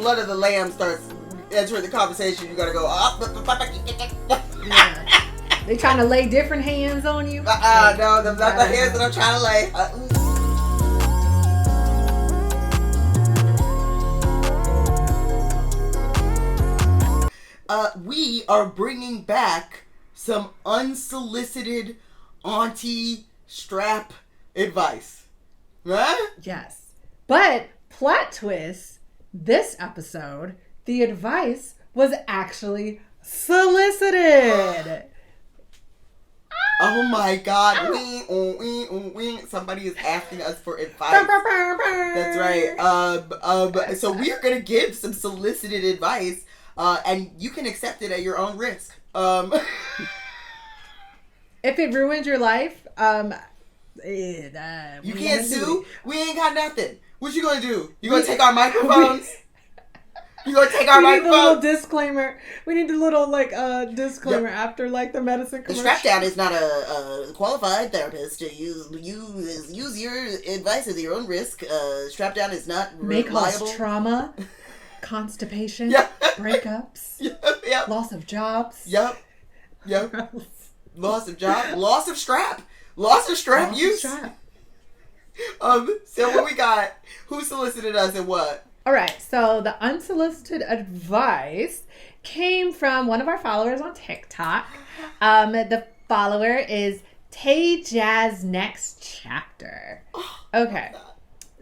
blood of the lamb starts entering the conversation, you gotta go, Yeah. They trying to lay different hands on you? No, that's not the hands that I'm trying to lay. We are bringing back some unsolicited auntie strap advice. Right? Yes. But, plot twist, this episode, the advice was actually solicited. Oh my God. Somebody is asking us for advice. That's right. So we are going to give some solicited advice, and you can accept it at your own risk. If it ruins your life, you can't sue. We ain't got nothing. What you gonna do? You gonna take our microphones? You gonna take our microphones? We need the little disclaimer. We need the little disclaimer after the medicine commercial. The StrapDown is not a qualified therapist to use your advice at your own risk. StrapDown is not may reliable. Cause trauma, constipation, breakups, loss of jobs. Yep. Loss of job, loss of strap use. So what we got? Who solicited us and what? All right, so the unsolicited advice came from one of our followers on TikTok. The follower is Tay Jazz Next Chapter. Okay,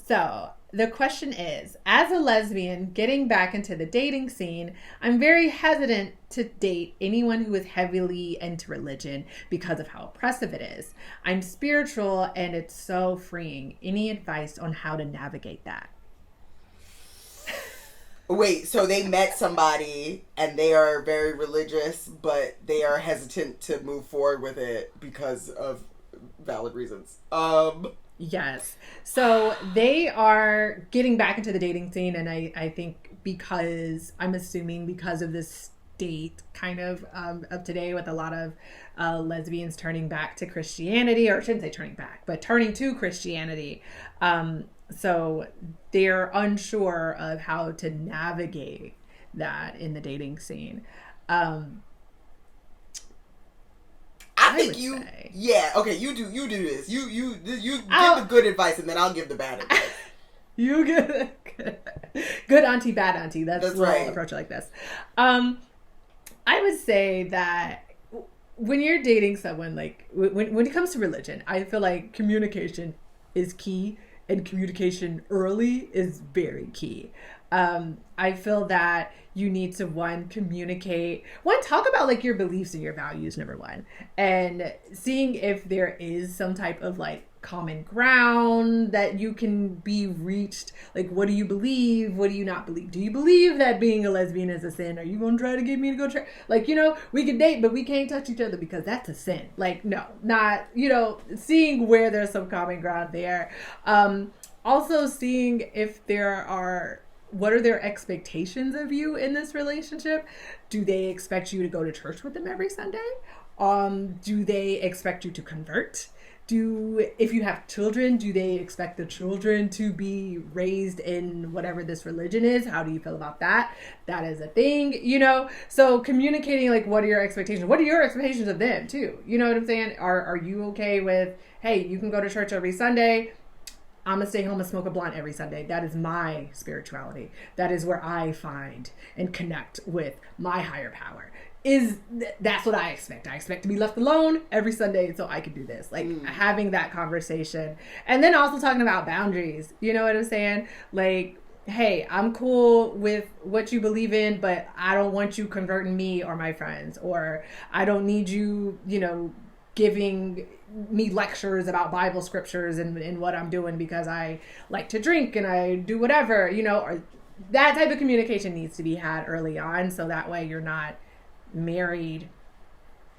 so the question is, as a lesbian getting back into the dating scene, I'm very hesitant to date anyone who is heavily into religion because of how oppressive it is. I'm spiritual and it's so freeing. Any advice on how to navigate that? Wait, so they met somebody and they are very religious, but they are hesitant to move forward with it because of valid reasons. Yes. So they are getting back into the dating scene, and I think because, I'm assuming because of this state kind of today with a lot of lesbians turning back to Christianity, or I shouldn't say turning back, but turning to Christianity. So they're unsure of how to navigate that in the dating scene. I think say. Yeah, okay, you do this. You give the good advice, and then I'll give the bad advice. You give good auntie, bad auntie. That's right. We'll approach it like this. I would say that when you're dating someone, when it comes to religion, I feel like communication is key, and communication early is very key. I feel that you need to communicate, talk about your beliefs and your values, number one, and seeing if there is some type of common ground that you can be reached. What do you believe? What do you not believe? Do you believe that being a lesbian is a sin? Are you going to try to get me to go church? We can date, but we can't touch each other because that's a sin. No, not, seeing where there's some common ground there. Also seeing if what are their expectations of you in this relationship? Do they expect you to go to church with them every Sunday? Do they expect you to convert? If you have children, do they expect the children to be raised in whatever this religion is? How do you feel about that? That is a thing, So communicating, what are your expectations? What are your expectations of them too? You know what I'm saying? Are you okay with, hey, you can go to church every Sunday, I'm going to stay home and smoke a blunt every Sunday. That is my spirituality. That is where I find and connect with my higher power. That's what I expect. I expect to be left alone every Sunday so I can do this. Having that conversation. And then also talking about boundaries. You know what I'm saying? Hey, I'm cool with what you believe in, but I don't want you converting me or my friends. Or I don't need you, giving me lectures about Bible scriptures and what I'm doing because I like to drink and I do whatever, or that type of communication needs to be had early on. So that way you're not married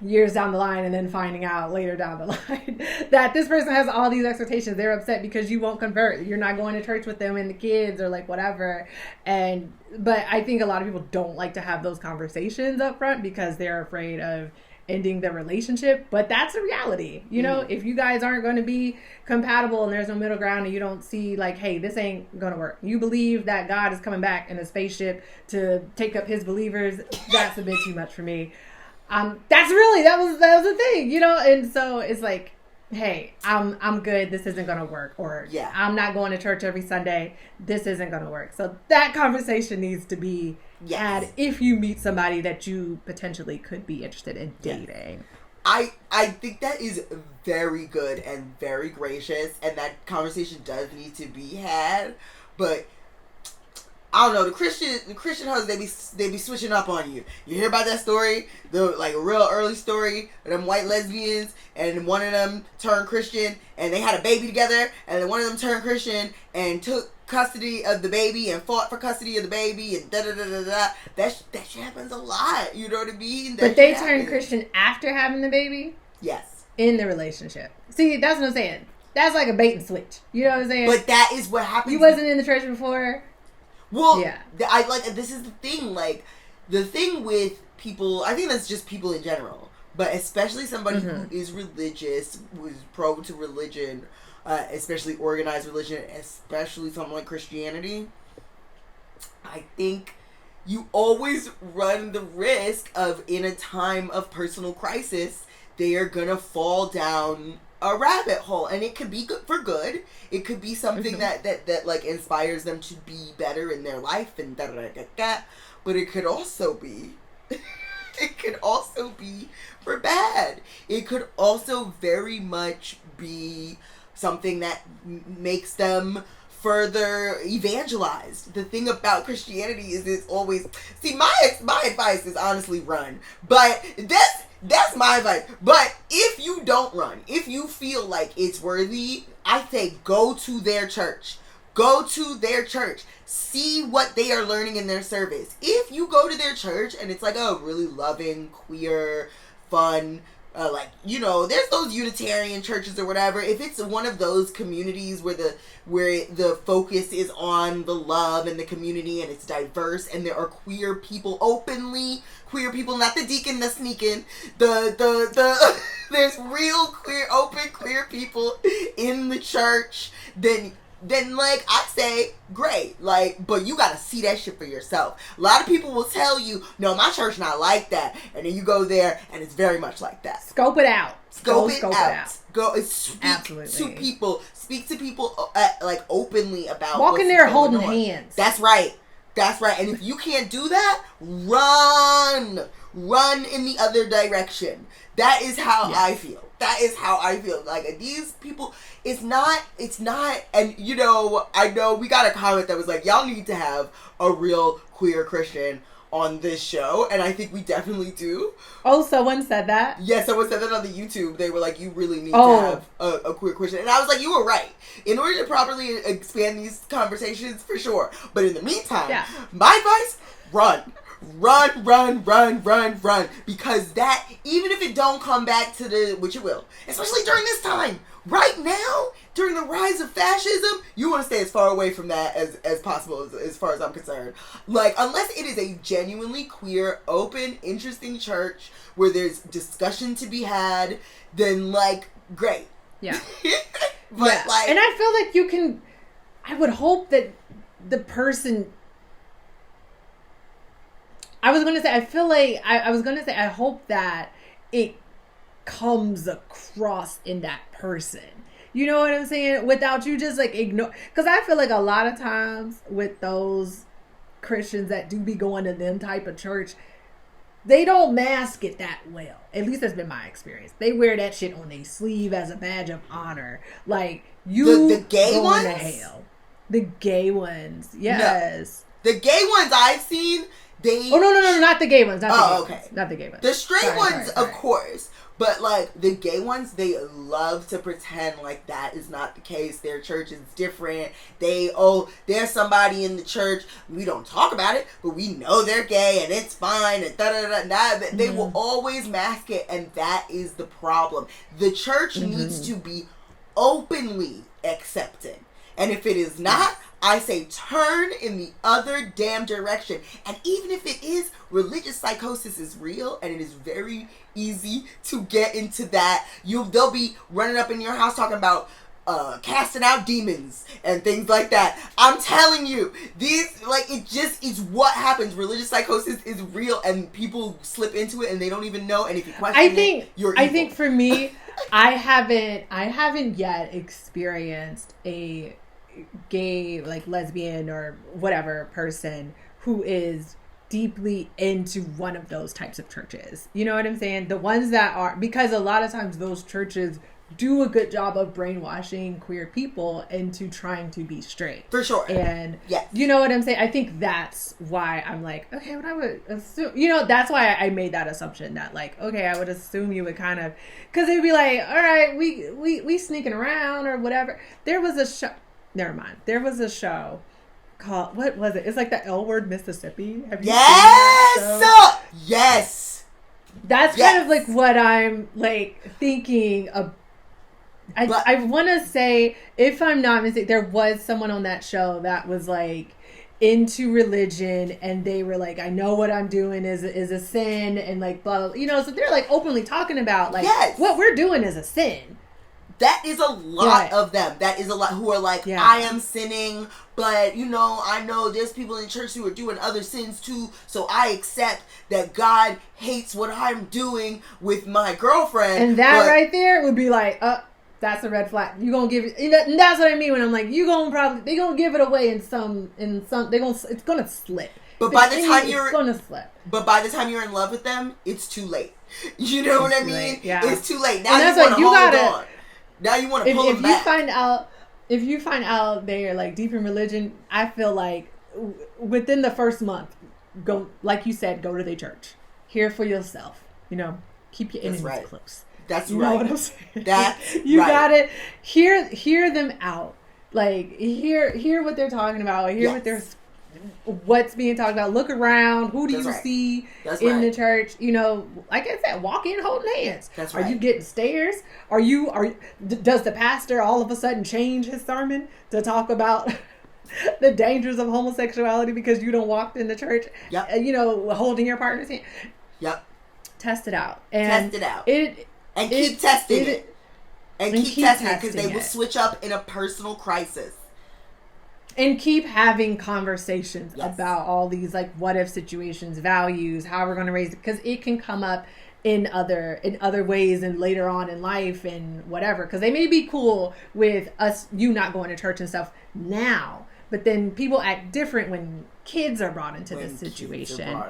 years down the line and then finding out later down the line that this person has all these expectations. They're upset because you won't convert. You're not going to church with them and the kids or whatever. But I think a lot of people don't like to have those conversations up front because they're afraid of ending the relationship, but that's a reality. You know, if you guys aren't going to be compatible and there's no middle ground and you don't see like, hey, this ain't going to work. You believe that God is coming back in a spaceship to take up his believers. That's a bit too much for me. That was the thing, you know? And so it's like, hey, I'm good. This isn't going to work. Or I'm not going to church every Sunday. This isn't going to work. So that conversation needs to be had if you meet somebody that you potentially could be interested in dating. I think that is very good and very gracious, and that conversation does need to be had. But I don't know, the Christian husbands, they be switching up on you. You hear about that story? The like a real early story of them white lesbians, and one of them turned Christian, and they had a baby together, and then one of them turned Christian and took custody of the baby and fought for custody of the baby and da da da da da. That shit happens a lot. You know what I mean? But they turned Christian after having the baby? Yes. In the relationship. See, that's what I'm saying. That's like a bait and switch. You know what I'm saying? But that is what happens. You wasn't in the church before. Well, this is the thing, like, the thing with people, I think that's just people in general, but especially somebody who is religious, who is prone to religion, especially organized religion, especially something like Christianity, I think you always run the risk of, in a time of personal crisis, they are gonna fall down a rabbit hole, and it could be good for good. It could be something that like inspires them to be better in their life and da da da da. But it could also be, for bad. It could also very much be something that makes them further evangelized. The thing about Christianity is it's always, see, my advice is honestly run, but that's my advice. But if you don't run, if you feel like it's worthy, I say go to their church. Go to their church. See what they are learning in their service. If you go to their church and it's like a really loving, queer, fun, like, you know, there's those Unitarian churches or whatever. If it's one of those communities where the focus is on the love and the community and it's diverse and there are queer people, openly queer people, not the deacon that's sneaking, there's real queer, open queer people in the church, then like I say, great. Like, but you gotta see that shit for yourself. A lot of people will tell you, no, my church not like that, and then you go there and it's very much like that. Scope it out. Scope it out. Go speak to people. Speak to people like openly about. Walk in there holding hands. That's right. And if you can't do that, run in the other direction. That is how I feel. Like, these people, it's not, and, you know, I know we got a comment that was like, y'all need to have a real queer Christian on this show, and I think we definitely do. Oh, someone said that? Yeah, someone said that on the YouTube. They were like, you really need to have a queer Christian. And I was like, you were right. In order to properly expand these conversations, for sure. But in the meantime, my advice, run. Run. Because that, even if it don't come back to which it will, especially during this time, right now, during the rise of fascism, you want to stay as far away from that as possible, as far as I'm concerned. Like, unless it is a genuinely queer, open, interesting church where there's discussion to be had, then, like, great. Yeah. But, like... And I feel like you can... I would hope that the person... I was going to say, I feel like... I was going to say, I hope that it comes across in that person. You know what I'm saying? Without you just, like, ignore... Because I feel like a lot of times with those Christians that do be going to them type of church, they don't mask it that well. At least that's been my experience. They wear that shit on their sleeve as a badge of honor. Like, you the gay going ones? to hell. The gay ones. Yes. No. The gay ones I've seen... Oh, no, not the gay ones. Okay. Not the gay ones. The straight ones, of course. But, like, the gay ones, they love to pretend like that is not the case. Their church is different. There's somebody in the church. We don't talk about it, but we know they're gay and it's fine and da-da-da-da. They will always mask it, and that is the problem. The church needs to be openly accepting. And if it is not, I say turn in the other damn direction. And even if it is, religious psychosis is real, and it is very easy to get into that. They'll be running up in your house talking about casting out demons and things like that. I'm telling you, it just is what happens. Religious psychosis is real, and people slip into it and they don't even know. And if you question you're evil. I think for me, I haven't yet experienced a gay, like lesbian or whatever person who is deeply into one of those types of churches. You know what I'm saying? The ones that are, because a lot of times those churches do a good job of brainwashing queer people into trying to be straight. For sure. And yes. You know what I'm saying? I think that's why I'm like, okay, what I would assume, that's why I made that assumption that like, okay, I would assume you would kind of, because they'd be like, all right, we sneaking around or whatever. There was a show, never mind. There was a show called, what was it? It's like the L Word Mississippi. Have you seen that show? Yes. That's kind of like what I'm like thinking of. I want to say, if I'm not mistaken, there was someone on that show that was like into religion, and they were like, I know what I'm doing is a sin, and like blah, blah, so they're like openly talking about like what we're doing is a sin. That is a lot of them. That is a lot who are like, I am sinning, but I know there's people in church who are doing other sins too, so I accept that God hates what I'm doing with my girlfriend. And that right there would be like, that's a red flag. You gonna give it, and that's what I mean when I'm like, they gonna give it away in some, it's gonna slip. But by the time it's gonna slip. But by the time you're in love with them, it's too late. You know what I mean? Late, yeah. It's too late. Now you want to hold on. Now you want to pull them back. If you find out they're like deep in religion, I feel like within the first month, go, like you said, go to their church. Hear for yourself. Keep your enemies close. That's you right. know what I'm saying? That's you got it. Hear them out. Like hear what they're talking about. Hear what's being talked about. Look around. Who do you see in the church? Like I said, walk in holding hands. That's right. Are you getting stares? Does the pastor all of a sudden change his sermon to talk about the dangers of homosexuality because you don't walk in the church? Yep. Holding your partner's hand. Yep. Test it out. And keep testing it. And keep testing it, because they will switch up in a personal crisis. And keep having conversations about all these like what if situations, values, how we're going to raise it, because it can come up in other ways and later on in life and whatever. Because they may be cool with you not going to church and stuff now, but then people act different when kids are brought into this situation.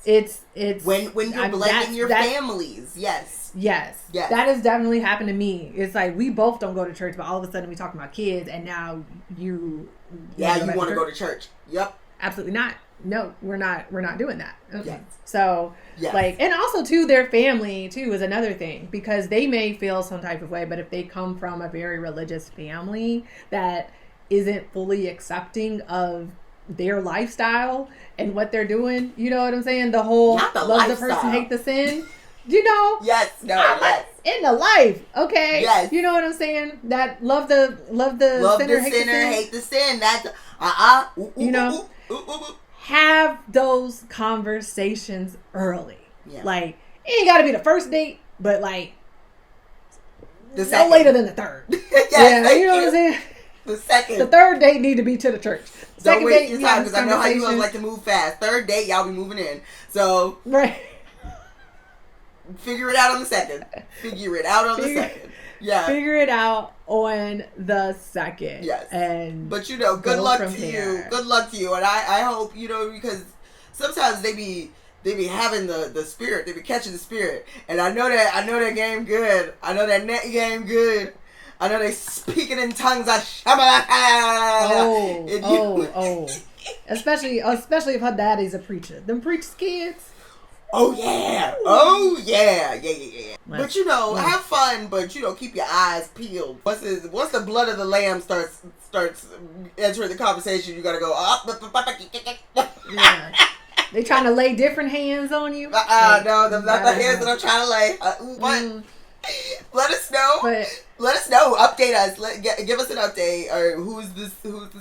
It's when you're blending your families. Yes. That has definitely happened to me. It's like we both don't go to church, but all of a sudden we talking about kids, and now you want to go to church. Yep. Absolutely not. No, we're not doing that. Okay. Yes. So and also too, their family too is another thing, because they may feel some type of way, but if they come from a very religious family that isn't fully accepting of their lifestyle and what they're doing, you know what I'm saying? The whole love the person, hate the sin. Yes. In the life, okay. Yes. You know what I'm saying? That love the sinner, hate the sin. That's have those conversations early. Yeah. Like it ain't got to be the first date, but like the second. No later than the third. You know what I'm saying? The second. The third date need to be to the church. Don't waste your time, because I know how you like to move fast. Third date, y'all be moving in. So figure it out on the second. Yeah. Figure it out on the second. Yes. But good luck to you. Good luck to you. And I hope, because sometimes they be having the spirit. They be catching the spirit. And I know that game good. I know that net game good. I know they speaking in tongues. Especially if her daddy's a preacher. Them preachers' kids. Oh yeah. But have fun. But keep your eyes peeled. Once the blood of the lamb starts entering the conversation, you gotta go up. Yeah. They trying to lay different hands on you. No, that's not the hands that I'm trying to lay. Let us know. Let us know. Update us. Give us an update. Or who's this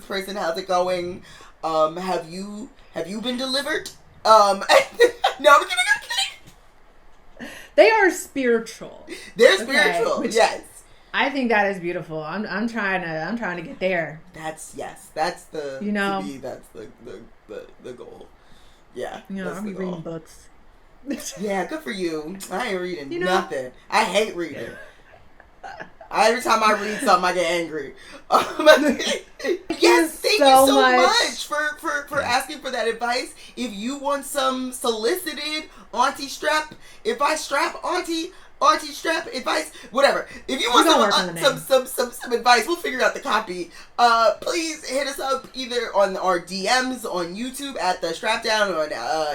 person? How's it going? Have you been delivered? No, I'm kidding. They are spiritual. They're spiritual. Which, yes. I think that is beautiful. I'm trying to get there. That's the that's the goal. Yeah. I'll be reading books. Yeah, good for you. I ain't reading nothing. I hate reading. Every time I read something, I get angry. Yes, thank you so much for asking for that advice. If you want some solicited auntie strap, if I strap auntie strap advice, whatever. If you want some advice, we'll figure out the copy. Please hit us up either on our DMs on YouTube at the StrapDown, on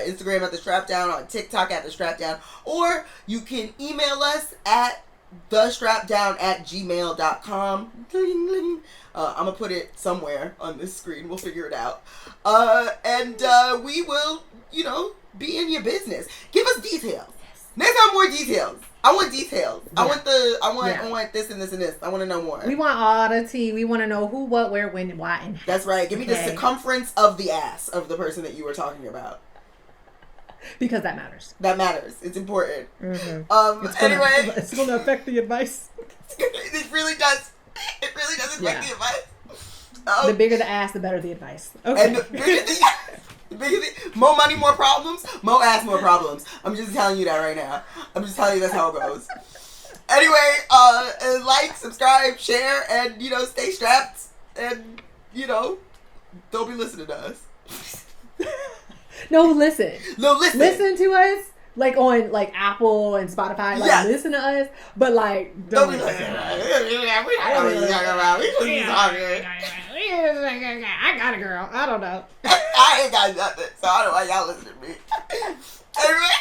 Instagram at the StrapDown, on TikTok at the StrapDown, or you can email us at thestrapdown@gmail.com. I'm gonna put it somewhere on this screen. We'll figure it out. And we will, be in your business. Give us details. Next time, more details. I want details. Yeah. I want this and this and this. I want to know more. We want all the tea. We want to know who, what, where, when, why, and how. That's right. Give me the circumference of the ass of the person that you were talking about. Because that matters. That matters. It's important. Mm-hmm. Anyway. It's going to affect the advice. It really does. It really does affect the advice. The bigger the ass, the better the advice. Okay. And the bigger more money, more problems. More ass, more problems. I'm just telling you that right now. I'm just telling you that's how it goes. Anyway, like, subscribe, share, and, stay strapped. And, don't be listening to us. No, listen. Listen to us. Like on Apple and Spotify, listen to us, but don't be listening. We don't know what you're talking about. We just talking. I got a girl. I don't know. I ain't got nothing, so I don't know why y'all listen to me. Anyway.